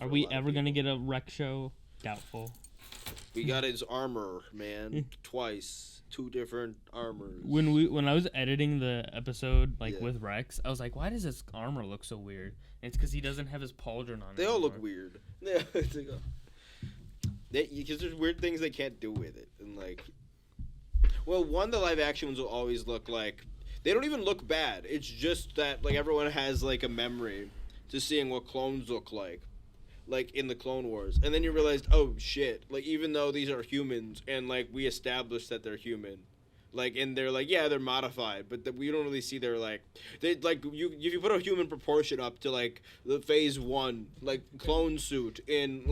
Are we ever gonna get a wreck show? Doubtful. We got his armor, man, twice. 2 different armors. When I was editing the episode with Rex, I was like, why does his armor look so weird? And it's because he doesn't have his pauldron on. They all look weird. Yeah, because there's weird things they can't do with it, and the live action ones will always look like they don't even look bad. It's just that everyone has a memory to seeing what clones look like in the Clone Wars, and then you realized, oh shit, even though these are humans and we established that they're human, and they're they're modified, but we don't really see their if you put a human proportion up to the phase 1 clone suit in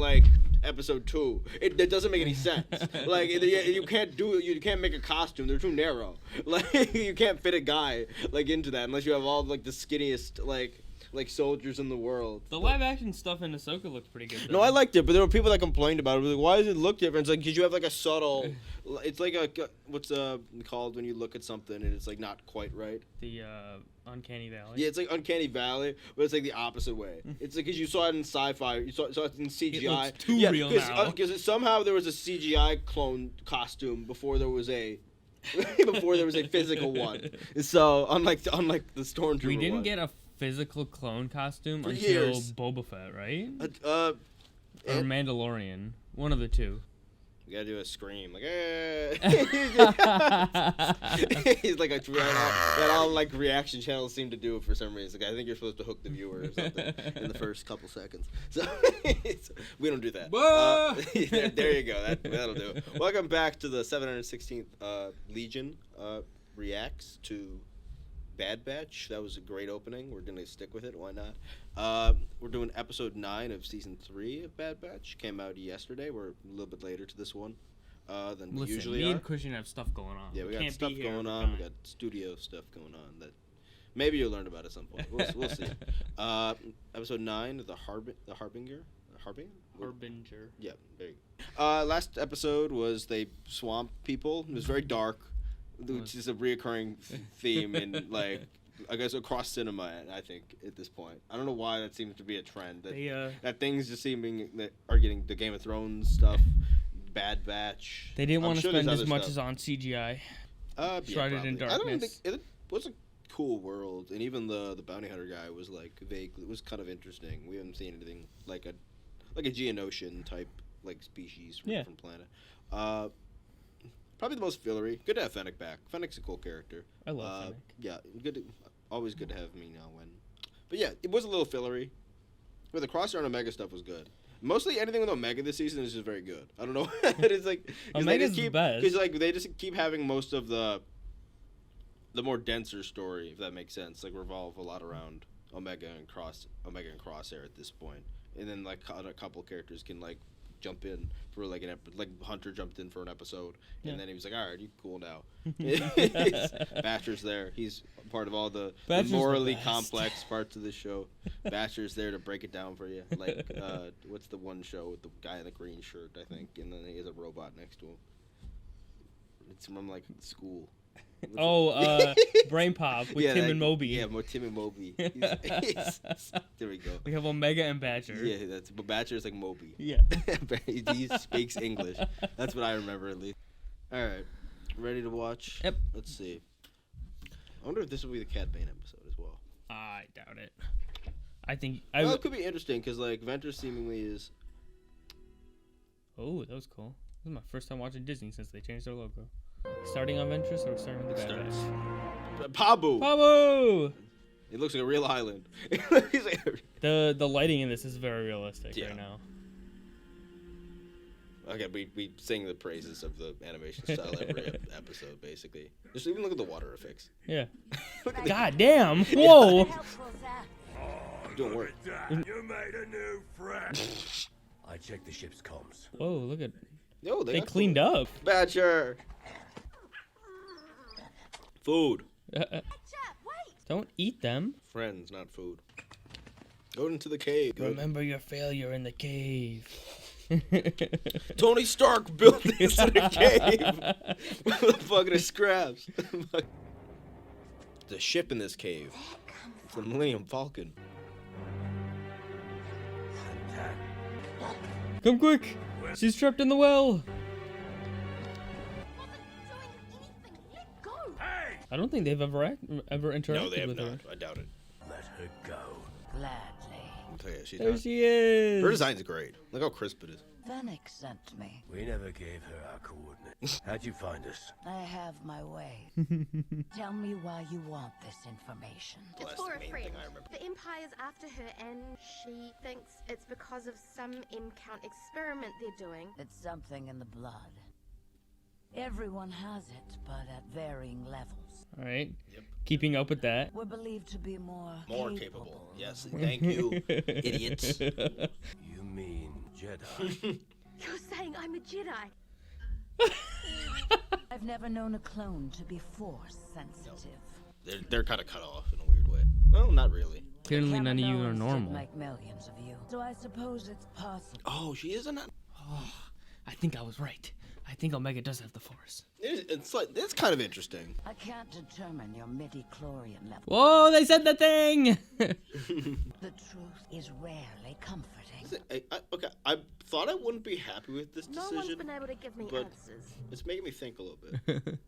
episode 2, it doesn't make any sense. You can't make a costume, they're too narrow. You can't fit a guy into that unless you have all the skinniest soldiers in the world. The live action stuff in Ahsoka looked pretty good, though. No, I liked it, but there were people that complained about it. Why does it look different? It's because you have a subtle. It's what's called when you look at something and it's not quite right. The Uncanny Valley. Yeah, it's Uncanny Valley, but it's the opposite way. It's because you saw it in sci-fi, you saw it in CGI. It looks too real now. Because somehow there was a CGI clone costume before there was a. Before there was a physical one. So unlike the Stormtrooper, we didn't get a physical clone costume until years. Boba Fett, right? Or Mandalorian, one of the two. You gotta do a scream He's that all reaction channels seem to do for some reason. I think you're supposed to hook the viewer or something in the first couple seconds. So we don't do that. There you go. That'll do it. Welcome back to the 716th Legion reacts to Bad Batch. That was a great opening. We're gonna stick with it. Why not? We're doing episode 9 of season 3 of Bad Batch. Came out yesterday. We're a little bit later to this one than we usually are. Me and Cushion have stuff going on. Yeah, we got stuff going on. We got studio stuff going on that maybe you'll learn about at some point. We'll see. Episode 9 of the Harbinger. Harbinger. Yeah, there you go. Last episode was they swamp people. It was very dark, which is a reoccurring theme in I guess across cinema. I think at this point, I don't know why that seems to be a trend. That things just seeming that are getting the Game of Thrones stuff, Bad Batch. They didn't want to spend as much as on CGI. Shrouded in darkness. I don't think it was a cool world, and even the bounty hunter guy was vague. It was kind of interesting. We haven't seen anything like a Geonosian type species from planet. Probably the most fillery. Good to have Fennec back. Fennec's a cool character. I love Fennec. Yeah, always good to have me now when. But yeah, it was a little fillery. But the Crosshair and Omega stuff was good. Mostly anything with Omega this season is just very good. I don't know. It's Omega's the best. Because they just keep having most of the more denser story, if that makes sense. Revolve a lot around Omega and Crosshair at this point. And then a couple characters can jump in for Hunter jumped in for an episode, and then he was all right, you cool now. Batcher's there. He's part of all the morally complex parts of the show. Batcher's there to break it down for you. What's the one show with the guy in the green shirt, I think, and then he has a robot next to him. It's from school. Brain Pop with Tim and Moby. Yeah, Tim and Moby. There we go. We have Omega and Badger. Yeah, but Badger's Moby. Yeah. He speaks English. That's what I remember, at least. All right. Ready to watch? Yep. Let's see. I wonder if this will be the Cad Bane episode as well. I doubt it. I think... it could be interesting, because, Ventress seemingly is... Oh, that was cool. This is my first time watching Disney since they changed their logo. Starting on Ventress or starting with the Bad Batch? Pabu! Pabu! It looks like a real island. The lighting in this is very realistic right now. Okay, we sing the praises of the animation style every episode, basically. Just even look at the water effects. Yeah. God damn! Whoa! Doing work. You made a new friend. I checked the ship's comms. Whoa, look at... Yo, they cleaned up. Badger! Food. Don't eat them. Friends, not food. Go into the cave. Remember your failure in the cave. Tony Stark built this in a cave with fucking scraps. There's a ship in this cave. It's the Millennium Falcon. Come quick! She's trapped in the well! Go! Hey! I don't think they've ever interacted No, they have with her. not. I doubt it. Let her go. Gladly. I'll tell you, she's There not. she is! Her design's great. Look how crisp it is. Fennec sent me. We never gave her our coordinates. How'd you find us? I have my way. Tell me why you want this information. Well, It's that's for the a main friend. thing I remember. The Empire's after her, and she thinks it's because of some M-count experiment they're doing. It's something in the blood. Everyone has it, but at varying levels. Alright. Yep. Keeping up with that. We're believed to be more Capable. Yes, thank you, idiots. You mean Jedi? You're saying I'm a Jedi? I've never known a clone to be force sensitive. They're kind of cut off in a weird way. Well, not really. Clearly none of you are Kaminoans did normal. make millions of you, so I suppose it's possible. Oh, she is a not. I think I was right. I think Omega does have the Force. It's kind of interesting. I can't determine your midi-chlorian level. Whoa, they said the thing! The truth is rarely comforting. Okay, I thought I wouldn't be happy with this No one's decision. been able to give me but- answers. It's making me think a little bit.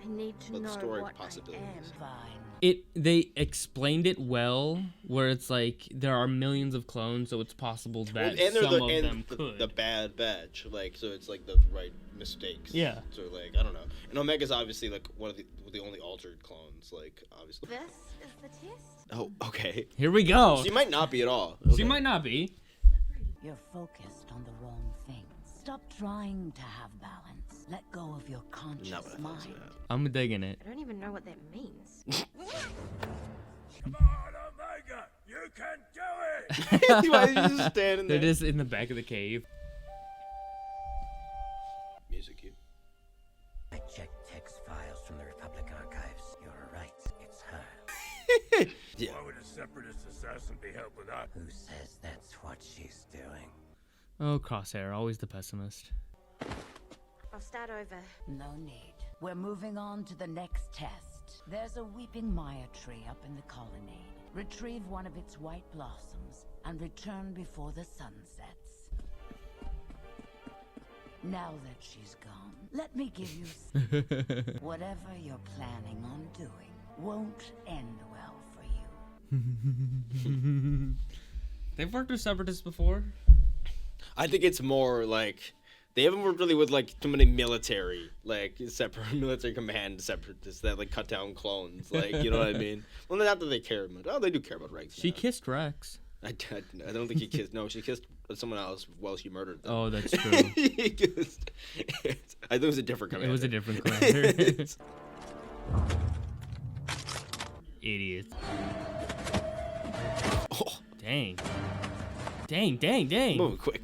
I need to But the know story what I possibilities. am. Fine. They explained it well, where it's like there are millions of clones, so it's possible that and they're some of them could. the bad batch, like, so it's like the right mistakes. Yeah. So like I don't know. And Omega's obviously like one of the only altered clones, like obviously. This is the test? Oh, okay. Here we go. She might not be at all. She Okay. might not be. You're focused on the wrong things. Stop trying to have balance. Let go of your conscious Not what I thought. mind. I'm digging it. I don't even know what that means. Come on, Omega! You can do it! Why is he just standing They're there? just in the back of the cave. Music cue. I checked text files from the Republic archives. You're right, it's her. Yeah. Why would a separatist assassin be helping us? Who says that's what she's doing? Oh, Crosshair, always the pessimist. I'll start over. No need. We're moving on to the next test. There's a weeping Maya tree up in the colonnade. Retrieve one of its white blossoms and return before the sun sets. Now that she's gone, let me give you whatever you're planning on doing won't end well for you. They've worked with separatists before. I think it's more like they haven't worked really with like too many military, like separate military command separatists that like cut down clones, like you know what I mean. Well, not that they care much. Oh, they do care about Rex. She yeah. kissed Rex. I don't think he kissed. No, she kissed someone else while she murdered them. Oh, that's true. He kissed- I think it was a different commander. It was a different commander. Idiot. Oh, Dang. Dang. moving quick.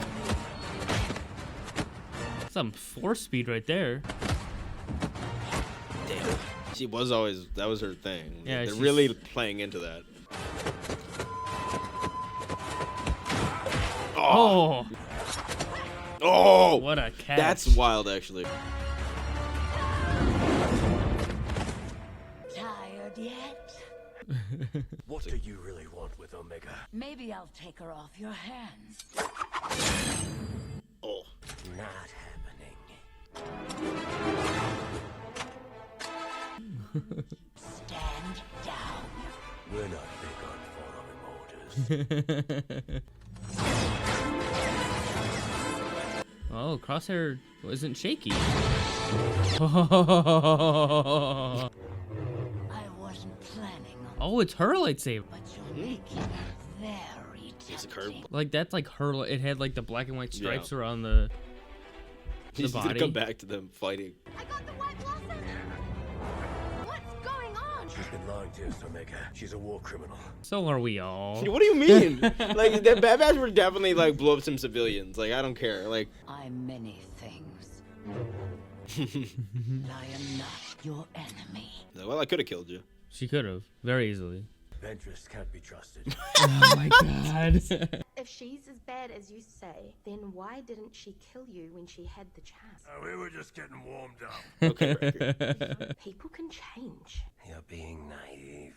Some force speed right there. Damn. She was always, that was her thing. Yeah, They're she's- really playing into that. Oh, Oh! what a catch. That's wild, actually. Tired yet? What do you really want with Omega? Maybe I'll take her off your hands. Oh. Not happening. Stand down. We're not big on following orders. Oh, Crosshair wasn't shaky. I wasn't planning on, Oh, it's her lightsaber. but you're making it very It's a curve. tempting. Like that's like her. It had like the black and white stripes Yeah. around the He's gonna body. come back to them fighting. I got the white blossom! What's going on? She's been lying to us, Omega. She's a war criminal. So are we all. What do you mean? Like, the Bad Batch would definitely, like, blow up some civilians. Like, I don't care. Like, I'm many things. I am not your enemy. well, I could have killed you. She could have very easily. Ventress can't be trusted. Oh my god. If she's as bad as you say, then why didn't she kill you when she had the chance? We were just getting warmed up. Okay, Riker. People can change. You're being naive.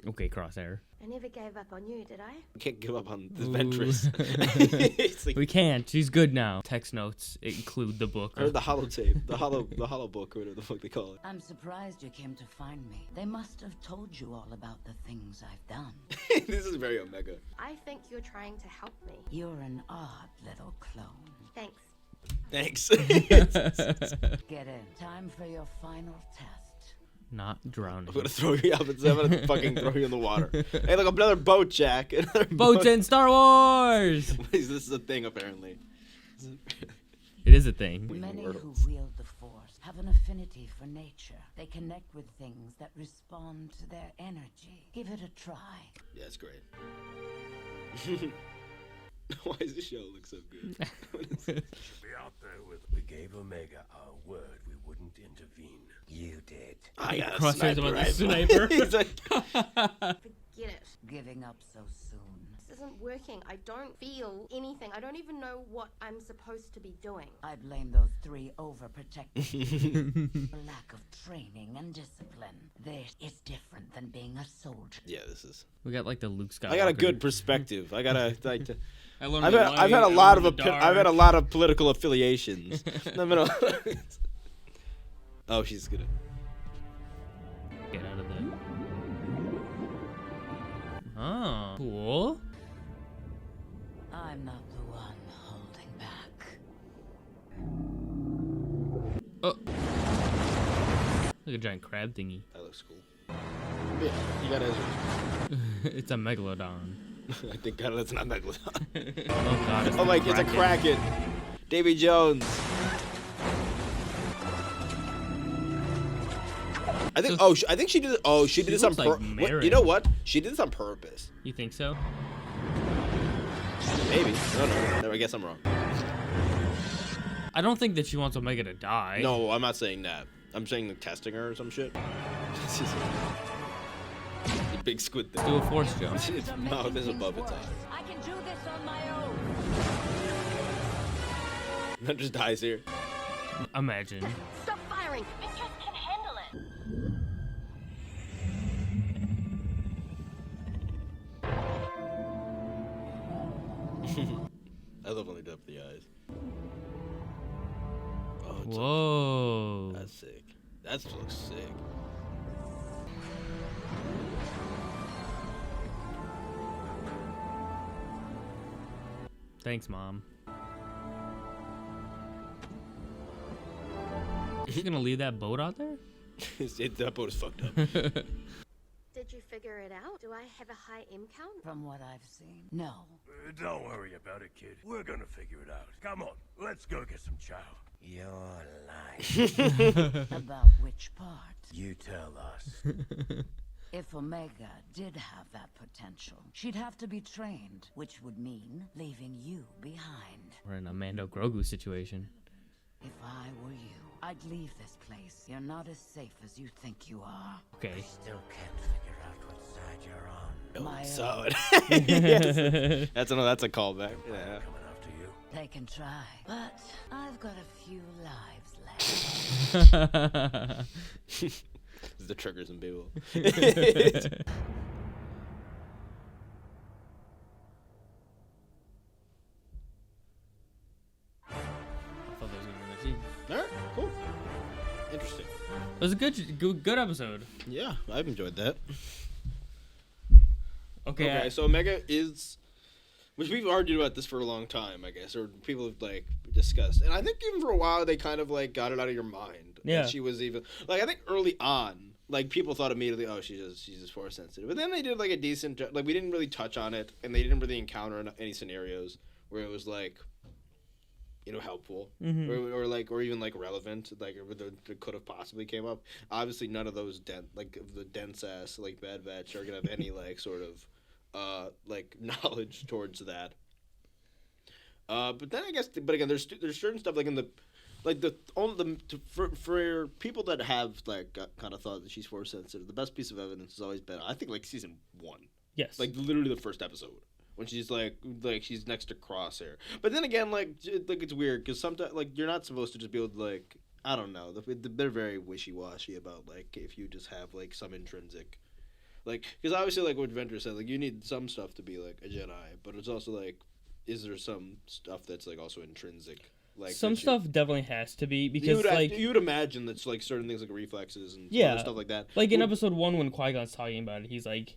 Okay, Crosshair. I never gave up on you, did I? Can't give up on the Ventress. It's like, We can't. She's good now. Text notes include the book. or the holotape, the hollow book, or whatever the fuck they call it. I'm surprised you came to find me. They must have told you all about the things I've done. This is very Omega. I think you're trying to help me. You're an odd little clone. Thanks. Thanks. Get in. Time for your final test. Not drowning. I'm gonna throw you up. I'm gonna fucking throw you in the water. Hey, look, another boat, Jack. Another Boats in Star Wars! This is a thing, apparently. It is a thing. Many who worlds. wield the Force have an affinity for nature. They connect with things that respond to their energy. Give it a try. Yeah, it's great. Why does this show look so good? Be out there with. We gave Omega our word we wouldn't intervene. You did. I got a Crosshair's sniper about the rifle. sniper. He's like, Forget it. Giving up so soon. This isn't working. I don't feel anything. I don't even know what I'm supposed to be doing. I blame those three overprotective for lack of training and discipline. This is different than being a soldier. yeah, this is. We got like the Luke Skywalker. I got a good perspective. I gotta like. I learned I've had a lot of I've had a lot of political affiliations. No. Oh, she's gonna. Get out of there. Oh, cool. I'm not the one holding back. Oh. Like a giant crab thingy. That looks cool. Yeah, you got Ezra. It's a megalodon. I think God, that's not Megalodon. Oh god. It's Oh the my, it's a Kraken. Davy Jones. I think. So- I think she did. Oh, she did this on looks like purpose. Mary. You know what? She did this on purpose. You think so? Maybe. No, I guess I'm wrong. I don't think that she wants Omega to die. No, I'm not saying that. I'm saying like testing her or some shit. This is a big squid thing. Do a force jump. It's mouth is above its eyes. I can do this on my own. That just dies here. Imagine. Stop firing. It just can handle it. I love when they dub the eyes. Oh, it's Whoa. that's sick. That looks sick. Thanks, Mom. Is she gonna leave that boat out there? That boat is fucked up. Did you figure it out? Do I have a high M count? From what I've seen, no. Don't worry about it, kid. We're gonna figure it out. Come on, let's go get some chow. You're lying. About which part? You tell us. If Omega did have that potential, she'd have to be trained, which would mean leaving you behind. We're in a Mando Grogu situation. If I were you, I'd leave this place. You're not as safe as you think you are. Okay. Still can't figure out what side you're on. My Solid. Oh. Yes. That's a callback. Yeah. Coming after you. They can try, but I've got a few lives left. This is the triggers in Babel. I thought there was gonna be another scene. Alright, cool. Interesting. It was a good episode. Yeah, I've enjoyed that. Okay. Okay, so Omega is, which we've argued about this for a long time, I guess, or people have like discussed, and I think even for a while they kind of like got it out of your mind. Yeah. That she was even like, I think early on, like people thought immediately, oh, she's just force sensitive, but then they did like a decent like we didn't really touch on it, and they didn't really encounter any scenarios where it was like, you know, helpful or even like relevant, like that could have possibly came up. Obviously, none of those the dense ass like Bad Batch are gonna have any like sort of like knowledge towards that. But then I guess, but again, there's certain stuff like in the like for people that have like kind of thought that she's force sensitive. The best piece of evidence has always been, I think, like season 1, Yes. like literally the first episode. When she's like she's next to Crosshair, but then again, like it's weird because sometimes like you're not supposed to just be able to like, I don't know, they're very wishy washy about like if you just have like some intrinsic Like, because obviously, like what Venture said, like you need some stuff to be like a Jedi, but it's also like, is there some stuff that's like also intrinsic? Like some stuff definitely has to be because like you'd imagine that's like certain things like reflexes and yeah, stuff like that. Like in episode 1 when Qui-Gon's talking about it, he's like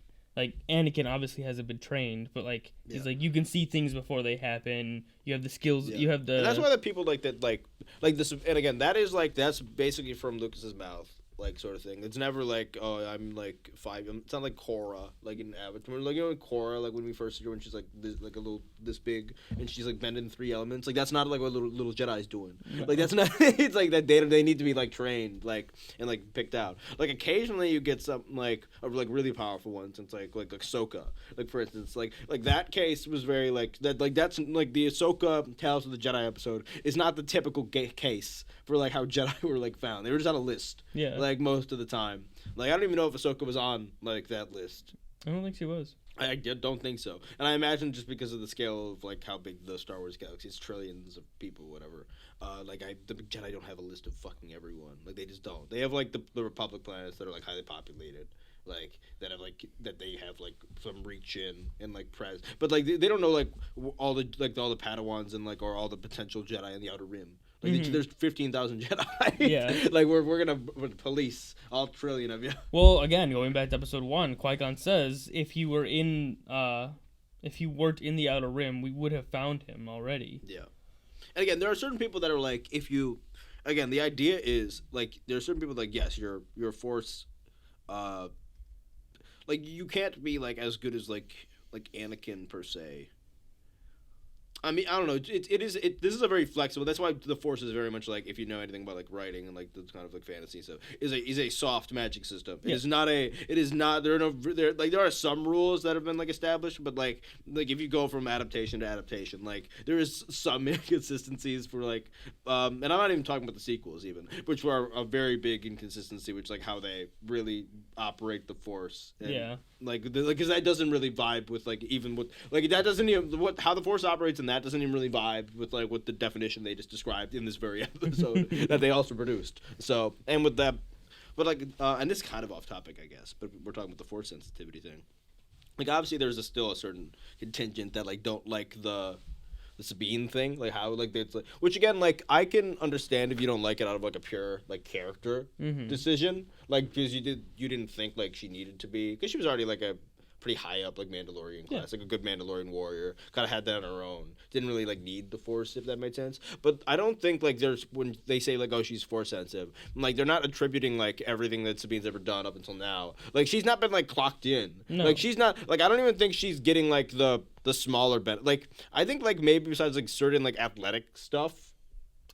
Anakin obviously hasn't been trained, but like he's like you can see things before they happen. You have the skills. You have the. And that's why the people like that like this. And again, that is like that's basically from Lucas's mouth. Like sort of thing. It's never like, oh, I'm like 5. It's not like Korra, like in Avatar. Like Korra, like when we first see her when she's like this, like a little this big, and she's like bending 3 elements. Like that's not like what little Jedi's doing. No. Like that's not. It's like that they need to be like trained, like and like picked out. Like occasionally you get something like really powerful ones. It's like Ahsoka. Like for instance, like that case was very like that. Like that's like the Ahsoka Tales of the Jedi episode is not the typical case for like how Jedi were like found. They were just on a list. Yeah. Like most of the time. Like I don't even know if Ahsoka was on like that list. I don't think she was. I don't think so. And I imagine just because of the scale of like how big the Star Wars galaxy is, trillions of people, whatever. The Jedi don't have a list of fucking everyone. Like they just don't. They have like the Republic planets that are like highly populated. Like that have like that they have like some reach in and like press, but like they don't know like all the Padawans and like or all the potential Jedi in the Outer Rim. Like there's 15,000 Jedi. Yeah. Like we're gonna police all trillion of you. Well, again, going back to episode 1, Qui-Gon says if you weren't in the Outer Rim, we would have found him already. Yeah. And again, there are certain people that are like, again, the idea is like there are certain people like yes, your Force, like you can't be like as good as like Anakin per se. I mean, I don't know. This is a very flexible. That's why the Force is very much like if you know anything about like writing and like this kind of like fantasy stuff is a soft magic system. It is not a. It is not. There are some rules that have been like established, but like if you go from adaptation to adaptation, like there is some inconsistencies for like, and I'm not even talking about the sequels even, which were a very big inconsistency, which like how they really operate the Force. And, yeah. Because that doesn't really vibe with like even with like that doesn't even how the Force operates in that doesn't even really vibe with like with the definition they just described in this very episode that they also produced. So and with that, but like and this is kind of off topic I guess, but we're talking about the Force sensitivity thing. Like obviously there's still a certain contingent that like don't like the Sabine thing, like how like it's like, which again like I can understand if you don't like it out of like a pure like character decision, like because you didn't think like she needed to be because she was already like a pretty high up like Mandalorian class, like a good Mandalorian warrior, kind of had that on her own, didn't really like need the Force if that made sense. But I don't think like there's when they say like oh she's Force sensitive, like they're not attributing like everything that Sabine's ever done up until now. Like she's not been like clocked in. No. Like she's not like I don't even think she's getting like the smaller like I think like maybe besides like certain like athletic stuff.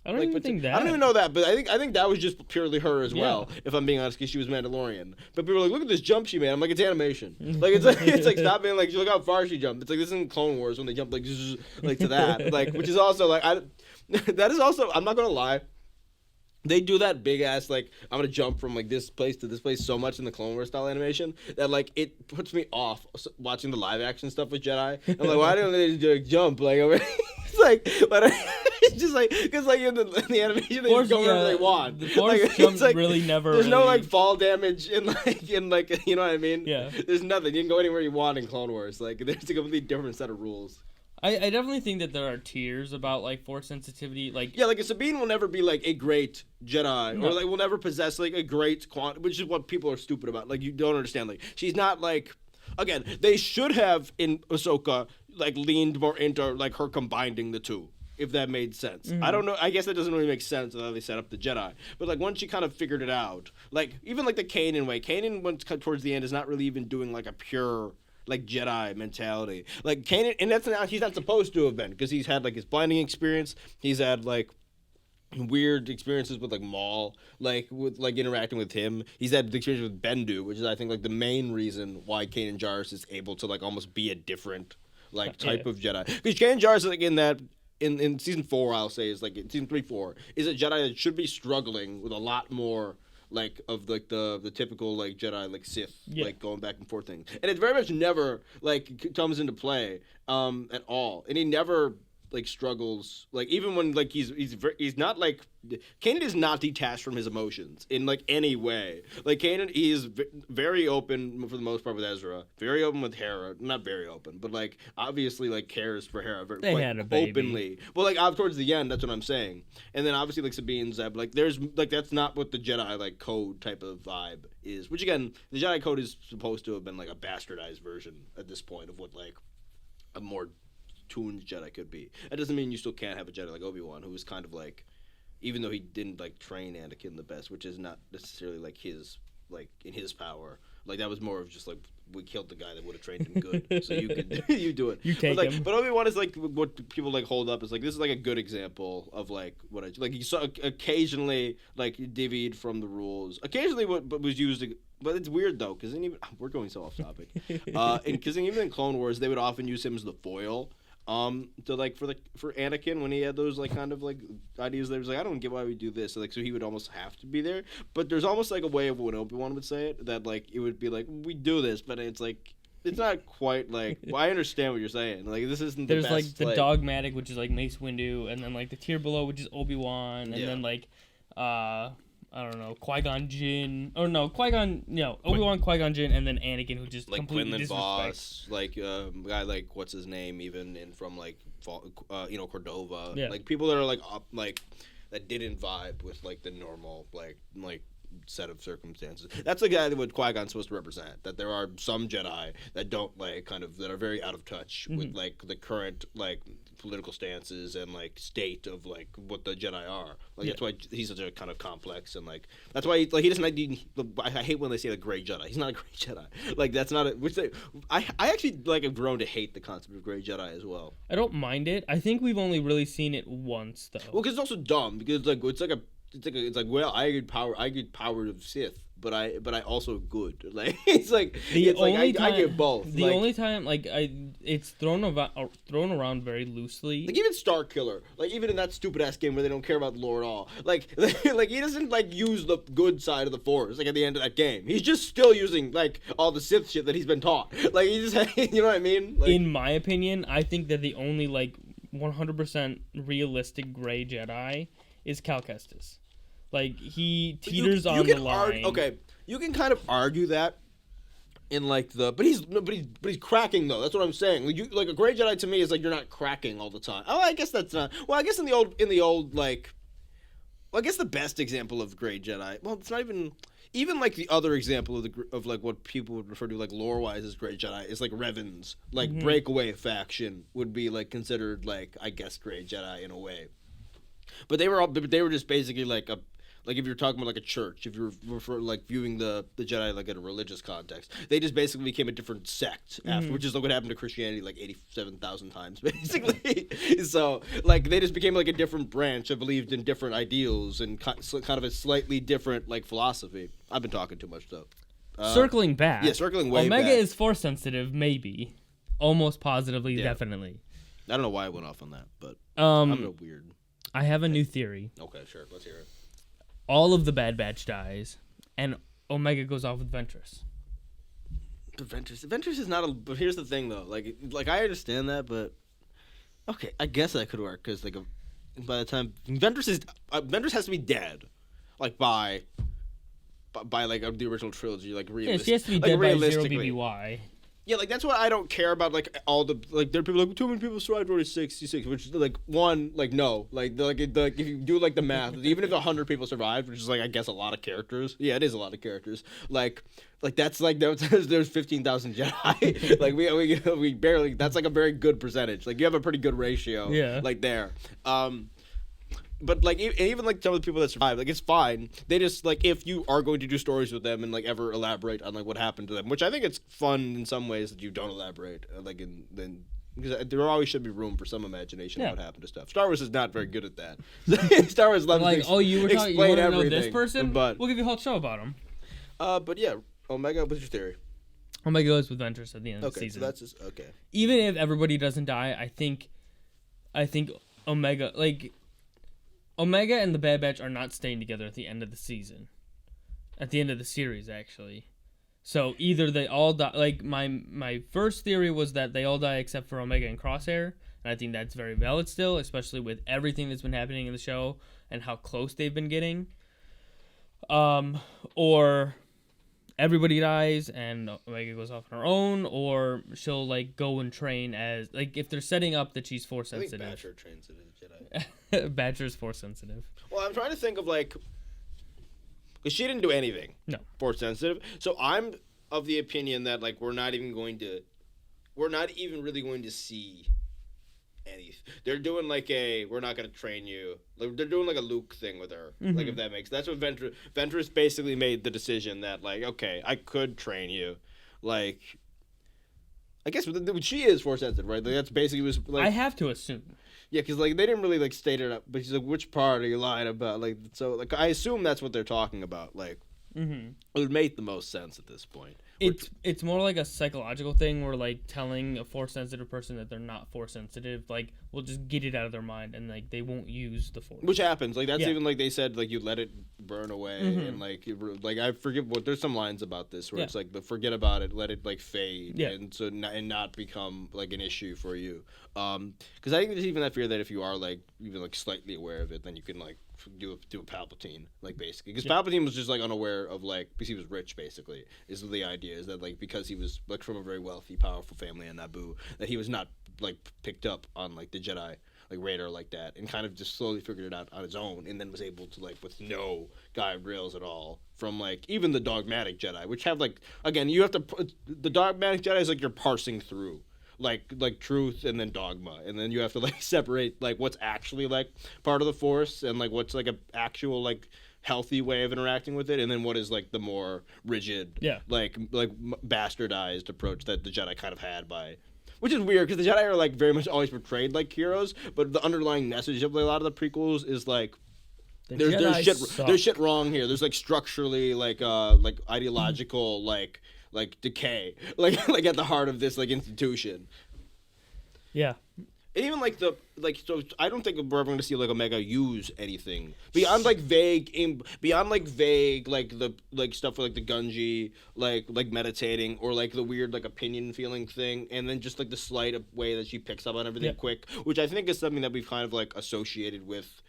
I don't even think that. I don't even know that, but I think that was just purely her as well. If I'm being honest, because she was Mandalorian. But people were like, "Look at this jump she made." I'm like, "It's animation. Like it's like stop being like, look how far she jumped." It's like this isn't Clone Wars when they jump like to that, like which is also like that is also I'm not gonna lie. They do that big ass like I'm gonna jump from like this place to this place so much in the Clone Wars style animation that like it puts me off watching the live action stuff with Jedi. I'm like, why don't they just like, jump like over? It's like, but it's just like because like in the animation they just go wherever they want. The Force like, jump like, really never. There's no like fall damage in like you know what I mean? Yeah. There's nothing. You can go anywhere you want in Clone Wars. Like there's a completely different set of rules. I definitely think that there are tiers about like Force sensitivity. Like yeah, like a Sabine will never be like a great Jedi, or like will never possess like a great which is what people are stupid about. Like you don't understand. Like she's not like. Again, they should have in Ahsoka like leaned more into like her combining the two, if that made sense. I don't know. I guess that doesn't really make sense how they set up the Jedi. But like once she kind of figured it out, like even like the Kanan way, Kanan went towards the end is not really even doing like a pure like Jedi mentality. Like Kanan, and that's not he's not supposed to have been because he's had like his blinding experience. He's had like weird experiences with like Maul, like with like interacting with him. He's had the experience with Bendu, which is I think like the main reason why Kanan Jarrus is able to like almost be a different like type of Jedi. Because Kanan Jarrus like in that in season 4 I'll say is like in season 3-4 is a Jedi that should be struggling with a lot more like of like the typical like Jedi like Sith like going back and forth thing, and it very much never like comes into play at all, and he never like struggles, like even when like he's not like Kanan is not detached from his emotions in like any way. Like Kanan, he is very open for the most part with Ezra, very open with Hera, not very open, but like obviously like cares for Hera very They had a baby. openly. Well, like towards the end, that's what I'm saying. And then obviously like Sabine and Zeb, like there's like that's not what the Jedi like code type of vibe is. Which again, the Jedi code is supposed to have been like a bastardized version at this point of what like a more tuned Jedi could be. That doesn't mean you still can't have a Jedi like Obi-Wan, who was kind of like, even though he didn't like train Anakin the best, which is not necessarily like his like in his power. Like that was more of just like we killed the guy that would have trained him good, so you could you do it. You take but, like, him. But Obi-Wan is like what people like hold up is like this is like a good example of like what I like. You saw occasionally like divvied from the rules. Occasionally what was used. But it's weird though, because even we're going so off topic. Because even in Clone Wars, they would often use him as the foil. To like for Anakin when he had those like kind of like ideas that was like I don't get why we do this, so he would almost have to be there. But there's almost like a way of what Obi-Wan would say it that like it would be like we do this, but it's like it's not quite like well, I understand what you're saying. Like this isn't the There's best, like the dogmatic, which is like Mace Windu, and then like the tier below, which is Obi-Wan, and then like I don't know, Qui-Gon Jinn, or no, Qui-Gon, Obi-Wan, Qui-Gon Jinn, and then Anakin, who just like completely Quinlan disrespects. Voss, like guy like what's his name, even in from like Cordova, Yeah. like people that are like up like that didn't vibe with like the normal like set of circumstances. That's the guy that what Qui-Gon's supposed to represent. That there are some Jedi that don't like kind of that are very out of touch with like the current like political stances and like state of like what the Jedi are. Like that's why he's such a kind of complex and like that's why he doesn't I hate when they say the gray Jedi. He's not a gray Jedi. Like that's not I actually like have grown to hate the concept of gray Jedi as well. I don't mind it. I think we've only really seen it once though. Well, because it's also dumb because like it's like well I get power of Sith. But I also good. Like it's like I get both. The only time like it's thrown around very loosely. Like even Star Killer, like even in that stupid ass game where they don't care about the lore at all. Like he doesn't like use the good side of the Force. Like at the end of that game, he's just still using like all the Sith shit that he's been taught. Like he just you know what I mean? Like, in my opinion, I think that the only like 100% realistic gray Jedi is Cal Kestis. Like he teeters on the line. Okay, you can kind of argue that in like but he's cracking though. That's what I'm saying. Like a gray Jedi to me is like you're not cracking all the time. Oh, I guess that's not. Well, I guess in the old like, well, I guess the best example of gray Jedi. Well, it's not even like the other example of like what people would refer to like lore wise as gray Jedi is like Revan's like breakaway faction would be like considered like I guess gray Jedi in a way. But they were just basically like if you're talking about like a church, if you're like viewing the Jedi like in a religious context, they just basically became a different sect after, which is like what happened to Christianity like 87,000 times basically. So like they just became like a different branch that believed in different ideals and kind of a slightly different like philosophy. I've been talking too much though. Circling back. Yeah, circling way Omega back. is Force sensitive, maybe. Almost positively, definitely. I don't know why I went off on that, but I'm a weird. I have a new theory. Okay, sure. Let's hear it. All of the Bad Batch dies, and Omega goes off with Ventress. But Ventress is not a. But here's the thing, though. Like I understand that, but okay, I guess that could work because like by the time Ventress has to be dead, like by like the original trilogy, like realistically. Yeah, she has to be dead by 0 BBY. Yeah, like that's what I don't care about. Like all the like, there are people like too many people survived Order 66, which is like one like no, like if you do like the math, even if 100 people survived, which is like I guess a lot of characters. Yeah, it is a lot of characters. Like that's like there's 15,000 Jedi. Like we barely. That's like a very good percentage. Like you have a pretty good ratio. Yeah. Like there. But like even like some of the people that survive, like it's fine. They just like if you are going to do stories with them and like ever elaborate on like what happened to them, which I think it's fun in some ways that you don't elaborate because there always should be room for some imagination of what happened to stuff. Star Wars is not very good at that. Star Wars loves like to you want to know this person, but we'll give you a whole show about him. But yeah, Omega, what's your theory? Omega goes with Ventress at the end of the season. So that's just okay. Even if everybody doesn't die, I think Omega and the Bad Batch are not staying together at the end of the season. At the end of the series, actually. So either they all die. Like, my first theory was that they all die except for Omega and Crosshair. and I think that's very valid still, especially with everything that's been happening in the show and how close they've been getting. Or everybody dies and Omega goes off on her own, or she'll like go and train as like if they're setting up that she's force sensitive. I think Badger trains as a Jedi. Badger's force sensitive. Well, I'm trying to think of like, because she didn't do anything. No. Force sensitive. So I'm of the opinion that like we're not even really going to see anything. They're doing like we're not going to train you. Like they're doing like a Luke thing with her. Mm-hmm. Like if that makes, that's what Ventress basically made the decision that like, okay, I could train you. Like, I guess she is force sensitive, right? Like that's basically was like. I have to assume. Yeah, because like they didn't really like state it up, but she's like, which part are you lying about? Like, so like I assume that's what they're talking about. Like, it would make the most sense at this point. It's more like a psychological thing where like telling a force sensitive person that they're not force sensitive like will just get it out of their mind and like they won't use the force. Which happens. Like that's Yeah. even like they said like you let it burn away and like like I forget what there's some lines about this where it's like forget about it, let it like fade and so and not become like an issue for you. Because I think there's even that fear that if you are like even like slightly aware of it, then you can like do a Palpatine like basically because Palpatine was just like unaware of like because he was rich basically is the idea is that like because he was like from a very wealthy powerful family in Naboo that he was not like picked up on like the Jedi like radar like that and kind of just slowly figured it out on his own and then was able to like with no guide rails at all from like even the dogmatic Jedi which have like again you have to put the dogmatic Jedi is like you're parsing through like truth and then dogma and then you have to like separate like what's actually like part of the Force and like what's like a actual like healthy way of interacting with it and then what is like the more rigid like bastardized approach that the Jedi kind of had by which is weird because the Jedi are like very much always portrayed like heroes but the underlying message of a lot of the prequels is like there's shit wrong here there's like structurally like ideological like decay like at the heart of this like institution. Yeah. And even like so I don't think we're ever going to see like Omega use anything beyond like vague like the like stuff with like the Gunji like meditating or like the weird like opinion feeling thing and then just like the slight way that she picks up on everything quick which I think is something that we've kind of like associated with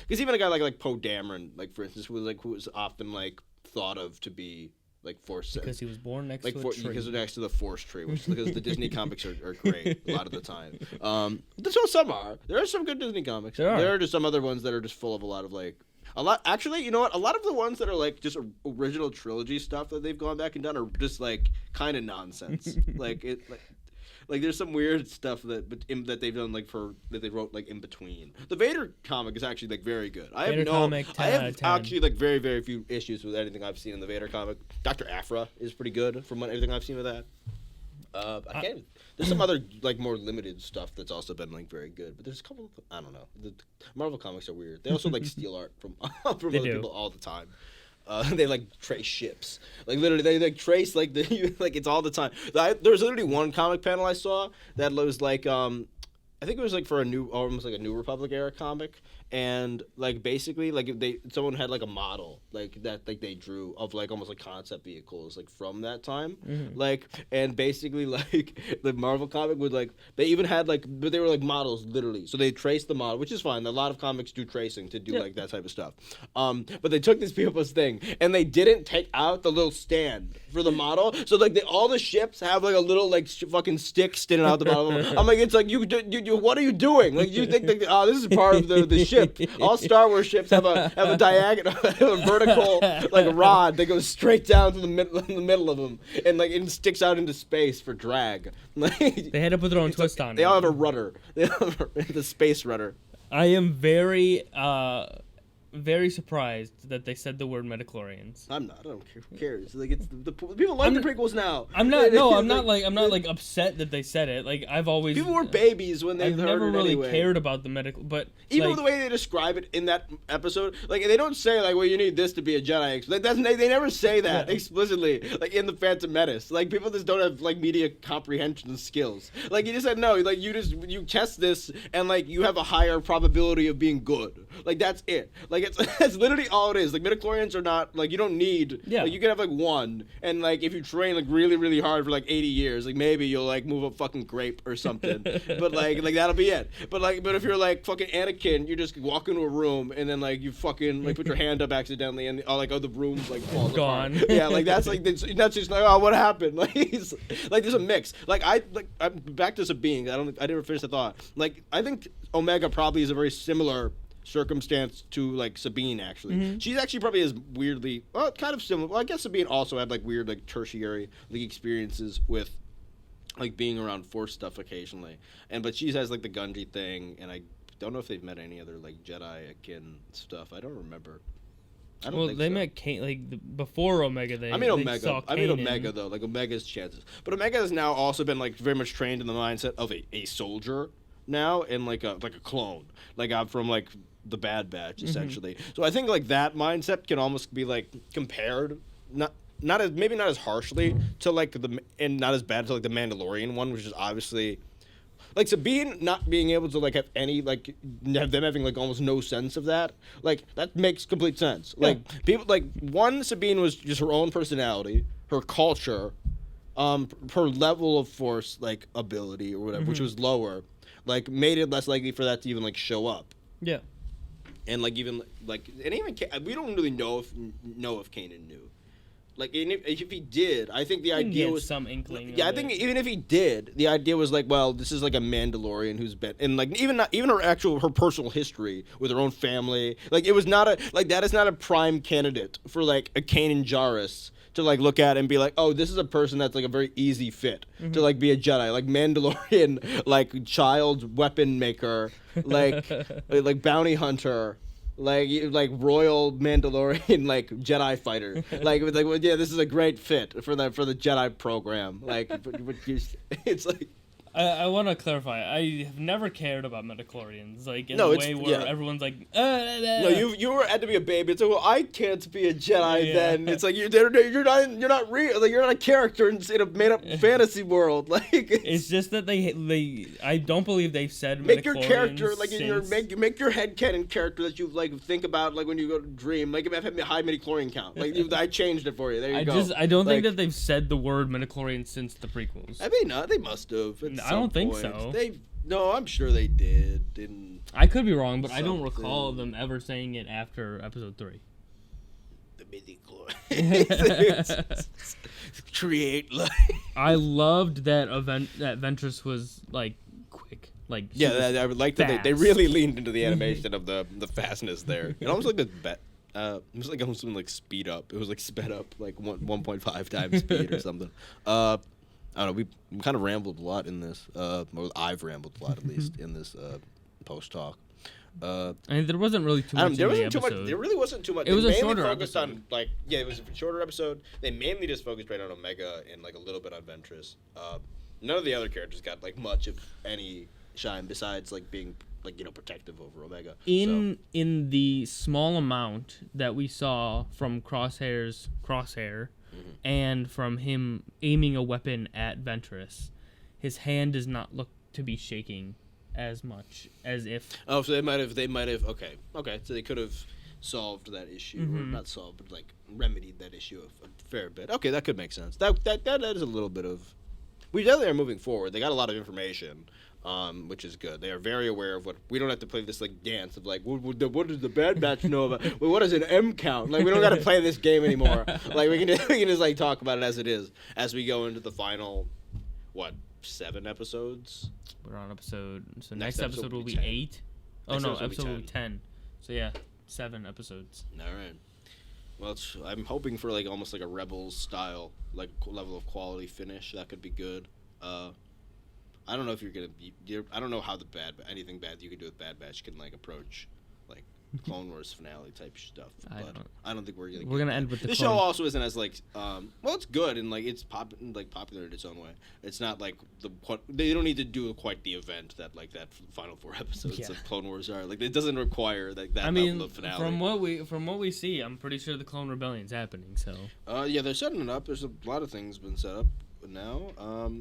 because even a guy like Poe Dameron like for instance who was often like thought of to be like force because he was born next like to a tree. Because next to the Force tree, which because the Disney comics are great a lot of the time. So some are. There are some good Disney comics. There are just some other ones that are just full of a lot of like actually, you know what? A lot of the ones that are like just original trilogy stuff that they've gone back and done are just like kind of nonsense. Like there's some weird stuff that they've done that they wrote like in between. The Vader comic is actually like very good. I have actually like very very few issues with anything I've seen in the Vader comic. Dr. Aphra is pretty good from everything I've seen with that. There's some other like more limited stuff that's also been like very good, but there's a couple. I don't know. The Marvel comics are weird. They also like steal art from other people all the time. They like trace ships, like literally they like trace like the like it's all the time. There was literally one comic panel I saw that was like I think it was like for almost like a New Republic era comic, and like basically like someone had like a model like that like they drew of like almost like concept vehicles like from that time, like and basically like the Marvel comic would like they even had like but they were like models literally, so they traced the model, which is fine. A lot of comics do tracing to do like that type of stuff, but they took this people's thing and they didn't take out the little stand for the model, so like all the ships have like a little like fucking stick sticking out the bottom. I'm like it's like you what are you doing? Like you think that this is part of the ship. All Star Wars ships have a diagonal, a vertical like rod that goes straight down to the middle of them, and like it sticks out into space for drag. Like, they had to put their own twist on it. They all have a rudder. They have the space rudder. I am very surprised that they said the word midichlorians. I'm not. I don't care. Who cares? Like it's the people like the prequels now. I'm not upset that they said it. Like I've always people were babies when they heard it never really anyway. cared about the medical, but even like, the way they describe it in that episode, like they don't say like, well, you need this to be a Jedi. Like they never say that explicitly. Like in the Phantom Menace, like people just don't have like media comprehension skills. Like you just said no. Like you test this and like you have a higher probability of being good. Like that's it. Like Like it's literally all it is. Like midichlorians are not like you don't need. Yeah. Like you can have like one, and like if you train like really really hard for like 80 years, like maybe you'll like move a fucking grape or something. but like that'll be it. But if you're like fucking Anakin, you just walk into a room and then like you fucking like put your hand up accidentally and the room's like falls Gone. apart. Yeah, like that's just like, oh, what happened? Like he's like there's a mix. I'm back to Sabine. I didn't finish the thought. Like I think Omega probably is a very similar circumstance to like Sabine actually. Mm-hmm. She's actually probably as weirdly kind of similar. Well, I guess Sabine also had like weird like tertiary like experiences with like being around Force stuff occasionally. But she has like the Gunji thing, and I don't know if they've met any other like Jedi akin stuff. I don't remember. Well, they met Kane before Omega. Omega though, like Omega's chances. But Omega has now also been like very much trained in the mindset of a soldier now, and like a clone, like from like the Bad Batch essentially. So I think like that mindset can almost be like compared, not as harshly to like and not as bad to like the Mandalorian one, which is obviously. Like Sabine not being able to like have any like have them having like almost no sense of that, like that makes complete sense. Yeah. Like people like Sabine was just her own personality, her culture, her level of Force like ability or whatever, which was lower, like made it less likely for that to even like show up. Yeah. And like even like and even we don't really know if Kanan knew. Like, if he did, I think the idea was some inkling. Yeah, I think even if he did, the idea was like, well, this is like a Mandalorian who's been, and like even her personal history with her own family, like it was not that is not a prime candidate for like a Kanan Jarrus to like look at and be like, oh, this is a person that's like a very easy fit to like be a Jedi, like Mandalorian, like child weapon maker, like bounty hunter. Like royal Mandalorian like Jedi fighter well, yeah, this is a great fit for the Jedi program it's like I want to clarify. I have never cared about midichlorians, like in a way where everyone's like, no, you were had to be a baby. It's like, well, I can't be a Jedi then. It's like you're not real. Like you're not a character in a made up fantasy world. Like it's just that they I don't believe they've said make your character like since... make your headcanon character that you like think about like when you go to dream. Make him have a high midichlorian count. Like I changed it for you. There you go. I don't think that they've said the word midichlorian since the prequels. I mean, not. They must have. I don't think so. No, I'm sure they did. Didn't. I could be wrong, but I don't recall them ever saying it after episode 3. The midichlorian. Create life. I loved that Ventress was like quick, like I would like that they really leaned into the animation of the fastness there. It almost like it was like almost like speed up. It was like sped up like 1.5 times speed or something. I don't know. We kind of rambled a lot in this. Or I've rambled a lot, at least, in this post talk. I mean, there wasn't really too much. There really wasn't too much. It was a shorter episode. It was a shorter episode. They mainly just focused right on Omega and like a little bit on Ventress. None of the other characters got like much of any shine besides like being like protective over Omega. In the small amount that we saw from Crosshair's crosshair. Mm-hmm. And from him aiming a weapon at Ventress, his hand does not look to be shaking as much as if. Oh, so they might have. Okay. So they could have solved that issue, or not solved, but like remedied that issue a fair bit. Okay, that could make sense. That is a little bit of. We definitely are moving forward. They got a lot of information. Which is good. They are very aware of what we don't have to play this like dance of like what does the Bad Batch know about? Well, what is an M count? Like we don't got to play this game anymore. Like we can just like talk about it as it is as we go into the final 7 episodes. We're on episode. So next episode will be 8. Oh no, episode will be 10. So yeah, 7 episodes. All right. Well, I'm hoping for like almost like a Rebels style like level of quality finish. That could be good. I don't know if you're gonna be. I don't know how anything bad you can do with Bad Batch can like approach like Clone Wars finale type stuff. But I don't think we're gonna end with the show. Also isn't as like well, it's good and like it's popular in its own way. It's not like they don't need to do quite the event that final 4 episodes of Clone Wars are. Like it doesn't require that level of finale. From what we see, I'm pretty sure the Clone Rebellion's happening. So yeah, they're setting it up. There's a lot of things been set up now.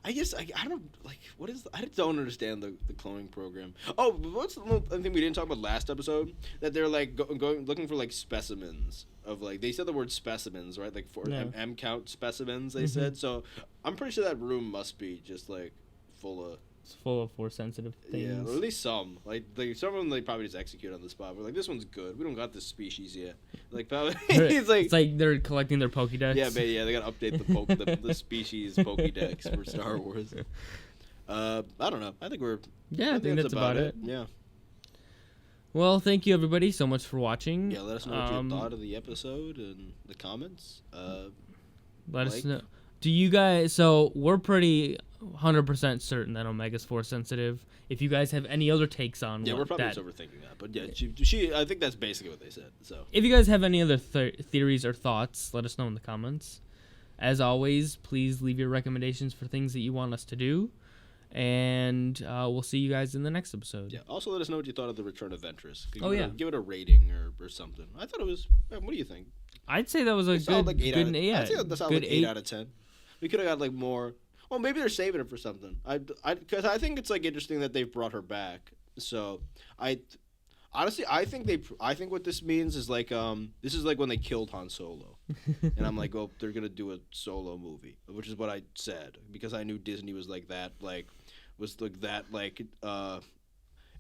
I guess I don't like what is I don't understand the cloning program. Oh, what's the one thing we didn't talk about last episode? That they're like going looking for like specimens of like they said the word specimens, right? Like for M count specimens they said. So I'm pretty sure that room must be just like full of Force sensitive things. yeah, or at least some. Like some of them they probably just execute on the spot. We're like, this one's good. We don't got this species yet. Like probably it's like they're collecting their Pokédex. Yeah, but yeah, they gotta update the species Pokédex for Star Wars. I don't know. I think I think that's about it. Yeah. Well, thank you everybody so much for watching. Yeah, let us know what you thought of the episode in the comments. Let us know. Do you guys? So we're pretty 100% certain that Omega's Force sensitive. If you guys have any other takes on we're probably just overthinking that, but yeah, she I think that's basically what they said. So if you guys have any other theories or thoughts, let us know in the comments. As always, please leave your recommendations for things that you want us to do, and we'll see you guys in the next episode. Yeah. Also, let us know what you thought of the Return of Ventress. Give it a rating or something. I thought it was. What do you think? I'd say that was a good like 8 good I'd say that sounded like 8 out of 10. We could have got like more. Well, maybe they're saving it for something. Because I think it's like interesting that they've brought her back. So honestly, I think what this means is like this is like when they killed Han Solo, and I'm like, oh, they're gonna do a Solo movie, which is what I said because I knew Disney was like that, And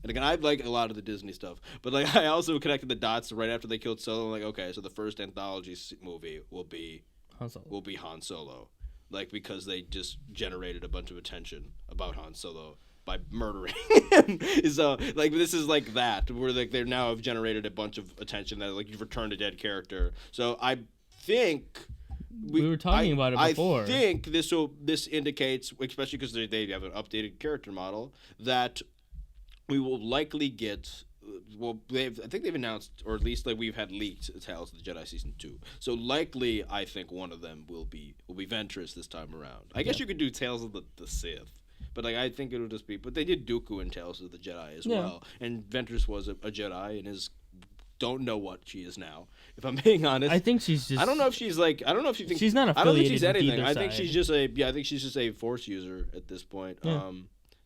again, I like a lot of the Disney stuff, but like I also connected the dots right after they killed Solo. I'm like, okay, so the first anthology movie will be Han Solo. Like, because they just generated a bunch of attention about Han Solo by murdering him. So, like, this is like that, where like they now have generated a bunch of attention that like you've returned a dead character. So I think we were talking about it before. I think this indicates, especially because they have an updated character model, that we will likely get. Well, I think they've announced, or at least like we've had leaked, Tales of the Jedi Season 2. So likely, I think one of them will be Ventress this time around. I guess you could do Tales of the Sith, but like I think it'll just be. But they did Dooku in Tales of the Jedi as well, and Ventress was a Jedi and don't know what she is now. If I'm being honest, I think she's just. I don't know if she's like. I don't know if you think she's not affiliated. I don't think she's anything. With I think side. she's just a. Yeah, I think she's just a Force user at this point. Yeah.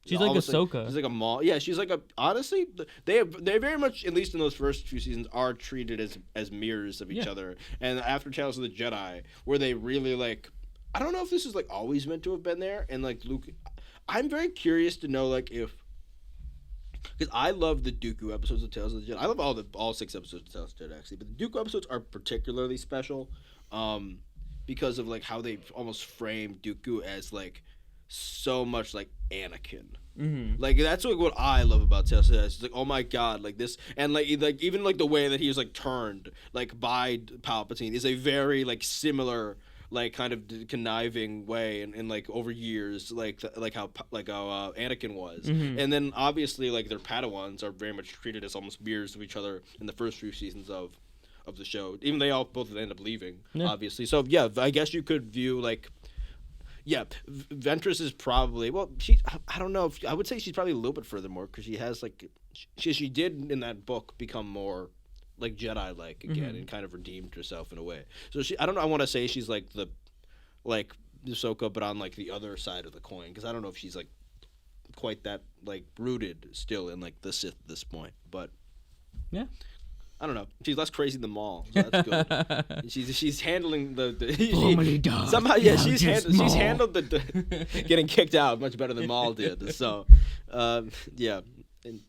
She's like Ahsoka. She's like a mall. Yeah, she's like a. Honestly, they very much, at least in those first few seasons, are treated as mirrors of each other. And after Tales of the Jedi, where they really like, I don't know if this is like always meant to have been there. And like Luke, I'm very curious to know like if, because I love the Dooku episodes of Tales of the Jedi. I love all 6 episodes of Tales of the Jedi actually, but the Dooku episodes are particularly special, because of like how they almost frame Dooku as like. So much like Anakin. Mm-hmm. Like that's like what I love about Tesla. It's like, oh my god, like this, and like even like the way that he was like turned like by Palpatine is a very like similar like kind of conniving way, and like over years like how Anakin was, and then obviously like their Padawans are very much treated as almost mirrors of each other in the first few seasons of the show. Even they both end up leaving, obviously. So yeah, I guess you could view like. Yeah, Ventress is probably I don't know if I would say she's probably a little bit furthermore because she has like she did in that book become more like Jedi like again and kind of redeemed herself in a way. So I don't know. I want to say she's like the Ahsoka, but on like the other side of the coin because I don't know if she's like quite that like rooted still in like the Sith at this point. But yeah. I don't know. She's less crazy than Maul, so that's good. she's handling somehow. Yeah, she's handled the getting kicked out much better than Maul did. So, yeah. And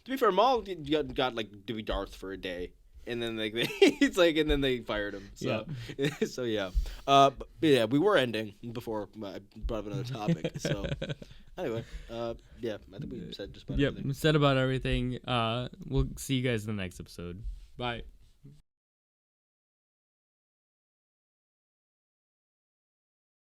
to be fair, Maul got like to be Darth for a day, and then like and then they fired him. So so yeah. But yeah, we were ending before I brought up another topic. So anyway, yeah, I think we said just about everything. Yep, said about everything. We'll see you guys in the next episode. Bye.